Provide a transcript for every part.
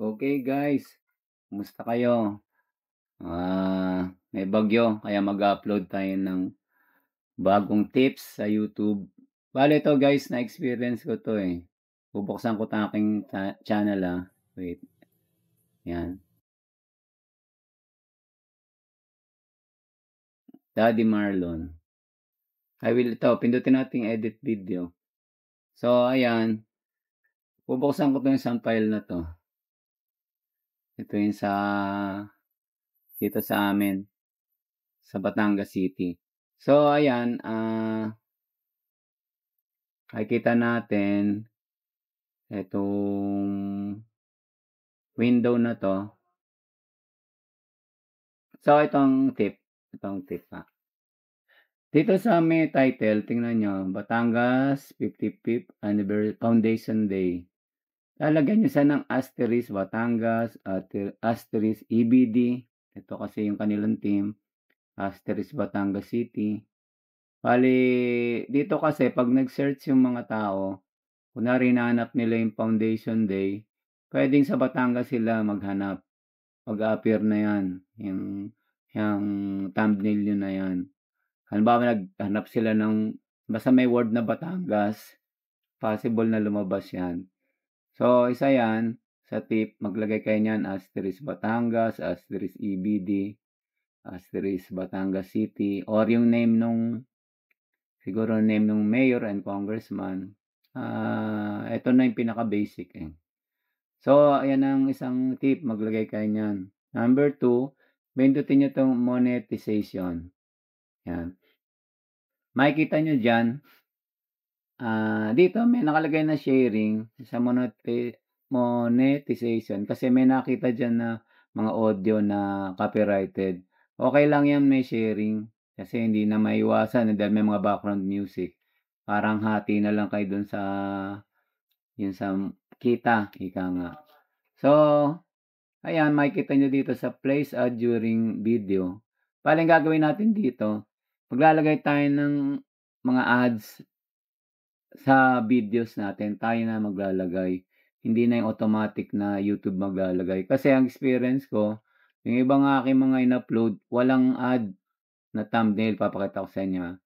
Okay guys, kumusta kayo? May bagyo kaya mag-upload tayo ng bagong tips sa YouTube. Bale ito guys, na-experience ko 'to, eh. Bubuksan ko 'tong aking channel, wait, 'yan, Daddy Marlon. Pindutin natin edit video. So ayan, bubuksan ko 'tong isang file na 'to. Ito yung dito sa amin, sa Batangas City. So ayan, makikita natin itong window na 'to. So itong tip, dito sa may title tingnan niyo, Batangas 55th Foundation Day. Lalagyan niyo siya ng asterisk Batangas, asterisk EBD, ito kasi yung kanilang team, asterisk Batangas City. Bale dito kasi 'pag nag-search yung mga tao, kunwari hinahanap nila yung Foundation Day, puwedeng sa Batangas sila maghanap. Mag-a-appear na 'yan, yung thumbnail niyo na 'yan. Halimbawa naghanap sila ng basta may word na Batangas, possible na lumabas 'yan. So isa 'yan sa tip, maglagay kayo niyan asterisk Batangas, asterisk EBD, asterisk Batangas City or yung name siguro name nung mayor and congressman. Ito na yung pinaka-basic, eh. So ayan ang isang tip, maglagay kayo niyan. Number 2, pindutin niyo 'tong monetization, 'yan. Makikita niyo diyan, dito may nakalagay na sharing sa monetization kasi may nakita diyan na mga audio na copyrighted. Okey lang 'yan may sharing kasi hindi na maiwasan dahil may mga background music. Parang hati na lang kayo dun yun sa kita, ika nga. So ayan, makikita niyo dito sa place ad during video. Bale ang gagawin natin dito, maglalagay tayo ng mga ads sa videos natin, tayo na maglalagay. Hindi na yung automatic na YouTube maglalagay. Kasi ang experience ko, yung ibang aking mga in-upload, walang ad na thumbnail, papakita ko sa inyo,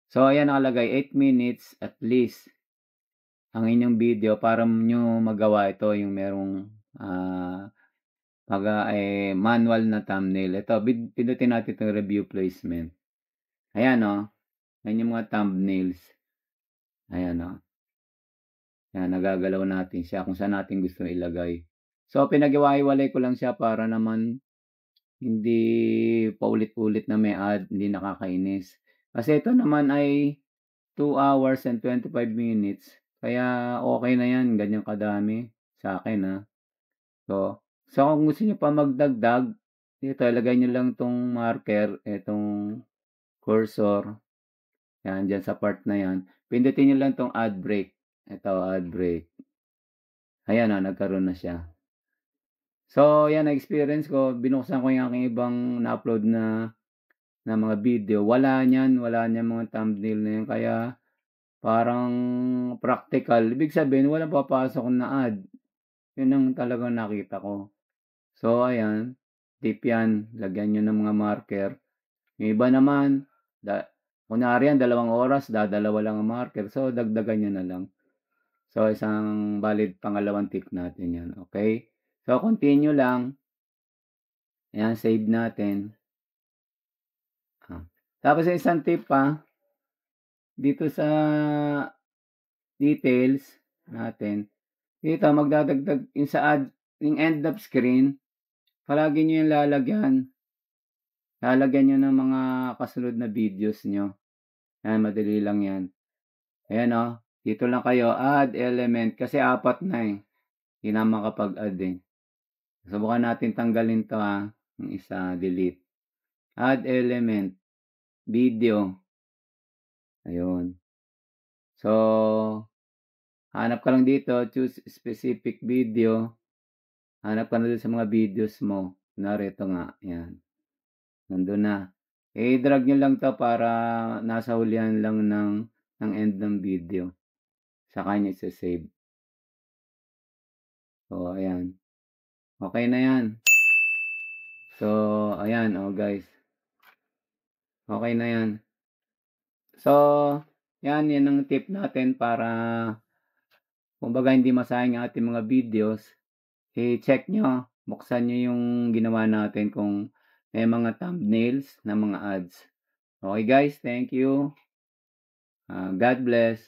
So ayan nakalagay 8 minutes at least ang inyong video para niyo magawa ito yung merong, manual na thumbnail. Ito pindutin natin itong review placement. Ayan, yan yung mga thumbnails. Ayan, yan nagagalaw natin siya kung saan natin gusto ilagay. So pinaghiwa-hiwalay ko lang siya para naman hindi paulit-ulit na may ad, hindi nakakainis. Kasi ito naman ay 2 hours and 25 minutes, kaya okey na yan ganyang kadami sa'kin, So kung gusto niyo pa magdagdag, dito ilagay niyo lang 'tong marker, itong cursor, 'yan diyan sa part na 'yan. Pindutin niyo lang 'tong ad break, ito ad break. Ayan, nagkaroon na siya. So 'yan na-experience ko, binuksan ko yung aking ibang na-upload na mga video, wala niyan mga thumbnail na 'yan kaya parang practical, ibig sabihin walang papasok na ad, 'yun ang talagang nakita ko. So ayan, tip 'yan, lagyan niyo ng mga marker. Yung iba naman kunwari yan 2 oras dadalawa lang ang marker, so dagdagan niyo na lang. So isang pangalawang tip natin 'yan, okey? So continue lang, ayan save natin. Tapos yung isang tip pa, dito sa details natin, dito magdadagdag yung sa yung end of screen, palagi niyo yung lalagyan niyo ng mga kasunod na videos niyo. Yan, madali lang yan. Ayan, dito lang kayo, add element kasi 4 na, hindi na makapag-add, eh. Subukan natin tanggalin 'to, yung isa delete. Add element, video, ayun. So hanap ka lang dito, choose specific video, hanap ka na dun sa mga videos mo. Kunwari ito nga, yan, nandun na. I-drag nyo lang 'to para nasa hulihan lang ng end ng video, saka nyo ise-save. So ayan. Okay na yan. So, ayan, oh guys. Okay na yan. So, yan ang tip natin para kumbaga hindi masayang ang ating mga videos. I-check nyo, buksan nyo yung ginawa natin kung may mga thumbnails na mga ads. Okay guys, thank you. God bless.